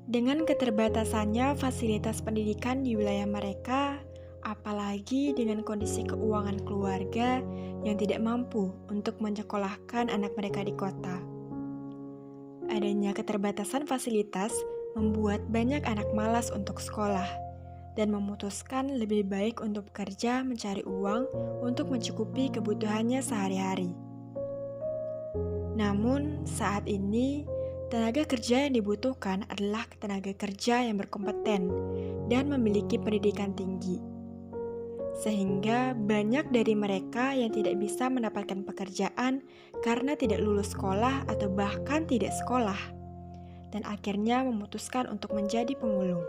Dengan keterbatasannya fasilitas pendidikan di wilayah mereka, apalagi dengan kondisi keuangan keluarga yang tidak mampu untuk menyekolahkan anak mereka di kota. Adanya keterbatasan fasilitas membuat banyak anak malas untuk sekolah dan memutuskan lebih baik untuk bekerja mencari uang untuk mencukupi kebutuhannya sehari-hari. Namun, saat ini tenaga kerja yang dibutuhkan adalah tenaga kerja yang berkompeten dan memiliki pendidikan tinggi. Sehingga banyak dari mereka yang tidak bisa mendapatkan pekerjaan karena tidak lulus sekolah atau bahkan tidak sekolah, dan akhirnya memutuskan untuk menjadi pemulung.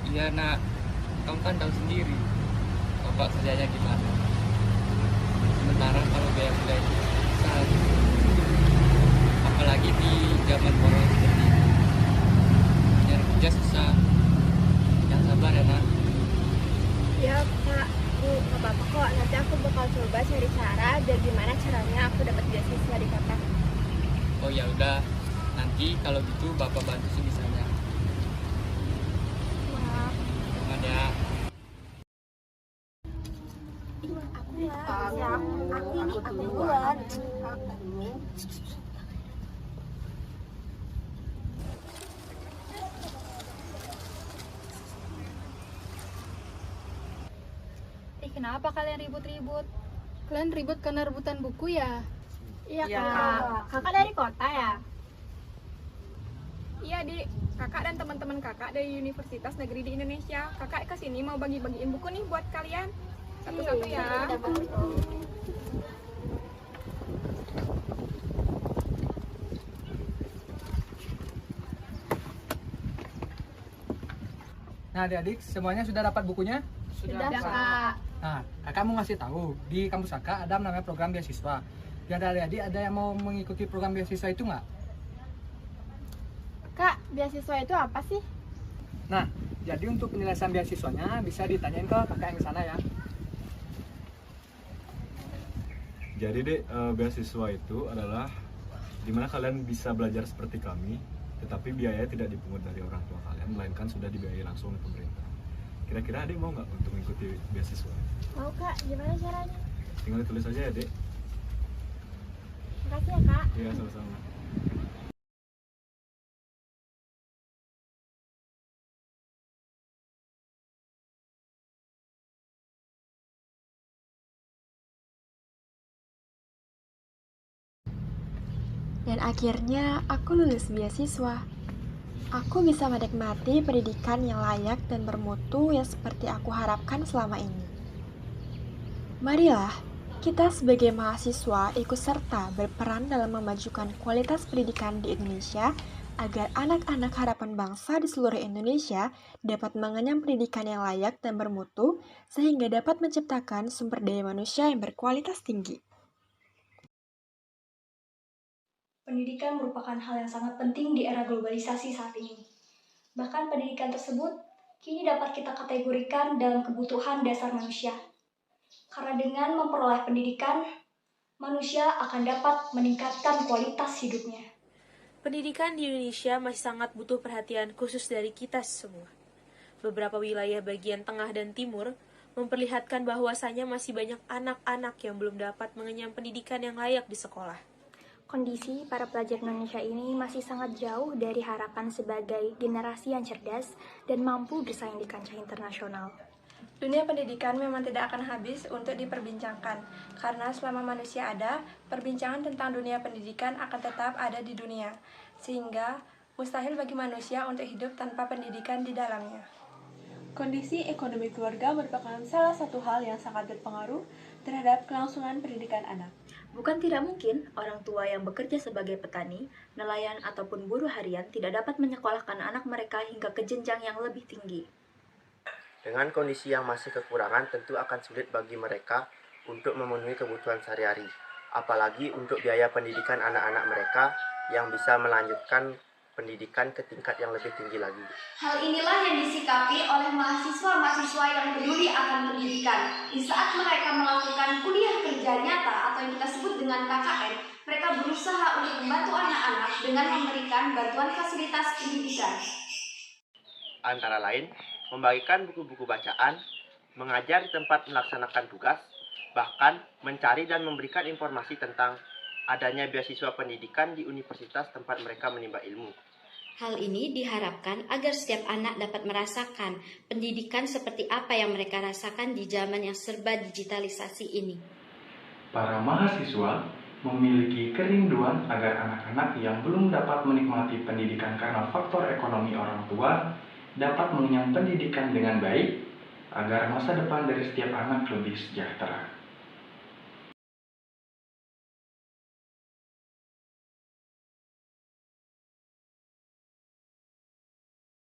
Iya nak, kamu kan tahu sendiri bapak kerjanya gimana. Sementara kalau biaya kuliah itu besar, apalagi di zaman corona seperti ini. Nyari kerja susah. Yang sabar ya nak. Ya Kak, nggak apa-apa kok. Nanti aku bakal coba cari cara biar gimana caranya aku dapat beasiswa di kota. Oh ya udah, nanti kalau gitu bapak bantu sebisanya. Maaf, Aman ya. aku duluan. Kenapa kalian ribut-ribut? Kalian ribut karena rebutan buku ya? Iya Kak, kakak dari kota ya? Iya, Dik. Kakak dan teman-teman kakak dari Universitas Negeri di Indonesia. Kakak kesini mau bagi-bagiin buku nih buat kalian. Satu-satu ya. Nah, adik-adik, semuanya sudah dapat bukunya? Sudah Kak. Kak. Nah, kakak mau ngasih tahu, di kampus kakak ada namanya program beasiswa. Di antara adik-adik ada yang mau mengikuti program beasiswa itu nggak? Kak, beasiswa itu apa sih? Nah, jadi untuk penjelasan beasiswanya bisa ditanyain ke kakak yang di sana ya. Jadi dek, beasiswa itu adalah dimana kalian bisa belajar seperti kami, tetapi biayanya tidak dipungut dari orang tua kalian, melainkan sudah dibiayai langsung oleh pemerintah. Kira-kira adik mau nggak untuk mengikuti beasiswa? Mau Kak, gimana caranya? Tinggal ditulis aja ya dek. Makasih ya Kak. Iya sama-sama. Dan akhirnya aku lulus beasiswa. Aku bisa menikmati pendidikan yang layak dan bermutu yang seperti aku harapkan selama ini. Marilah, kita sebagai mahasiswa ikut serta berperan dalam memajukan kualitas pendidikan di Indonesia agar anak-anak harapan bangsa di seluruh Indonesia dapat mengenyam pendidikan yang layak dan bermutu, sehingga dapat menciptakan sumber daya manusia yang berkualitas tinggi. Pendidikan merupakan hal yang sangat penting di era globalisasi saat ini. Bahkan pendidikan tersebut kini dapat kita kategorikan dalam kebutuhan dasar manusia. Karena dengan memperoleh pendidikan, manusia akan dapat meningkatkan kualitas hidupnya. Pendidikan di Indonesia masih sangat butuh perhatian khusus dari kita semua. Beberapa wilayah bagian tengah dan timur memperlihatkan bahwasannya masih banyak anak-anak yang belum dapat mengenyam pendidikan yang layak di sekolah. Kondisi para pelajar Indonesia ini masih sangat jauh dari harapan sebagai generasi yang cerdas dan mampu bersaing di kancah internasional. Dunia pendidikan memang tidak akan habis untuk diperbincangkan, karena selama manusia ada, perbincangan tentang dunia pendidikan akan tetap ada di dunia, sehingga mustahil bagi manusia untuk hidup tanpa pendidikan di dalamnya. Kondisi ekonomi keluarga merupakan salah satu hal yang sangat berpengaruh terhadap kelangsungan pendidikan anak. Bukan tidak mungkin orang tua yang bekerja sebagai petani, nelayan, ataupun buruh harian tidak dapat menyekolahkan anak mereka hingga ke jenjang yang lebih tinggi. Dengan kondisi yang masih kekurangan, tentu akan sulit bagi mereka untuk memenuhi kebutuhan sehari-hari, apalagi untuk biaya pendidikan anak-anak mereka yang bisa melanjutkan pendidikan ke tingkat yang lebih tinggi lagi. Hal inilah yang disikapi oleh mahasiswa-mahasiswa yang peduli akan pendidikan. Di saat mereka melakukan kuliah kerja nyata atau yang kita sebut dengan KKN, mereka berusaha untuk membantu anak-anak dengan memberikan bantuan fasilitas pendidikan. Antara lain, membagikan buku-buku bacaan, mengajar di tempat melaksanakan tugas, bahkan mencari dan memberikan informasi tentang adanya beasiswa pendidikan di universitas tempat mereka menimba ilmu. Hal ini diharapkan agar setiap anak dapat merasakan pendidikan seperti apa yang mereka rasakan di zaman yang serba digitalisasi ini. Para mahasiswa memiliki kerinduan agar anak-anak yang belum dapat menikmati pendidikan karena faktor ekonomi orang tua dapat mengenyam pendidikan dengan baik agar masa depan dari setiap anak lebih sejahtera.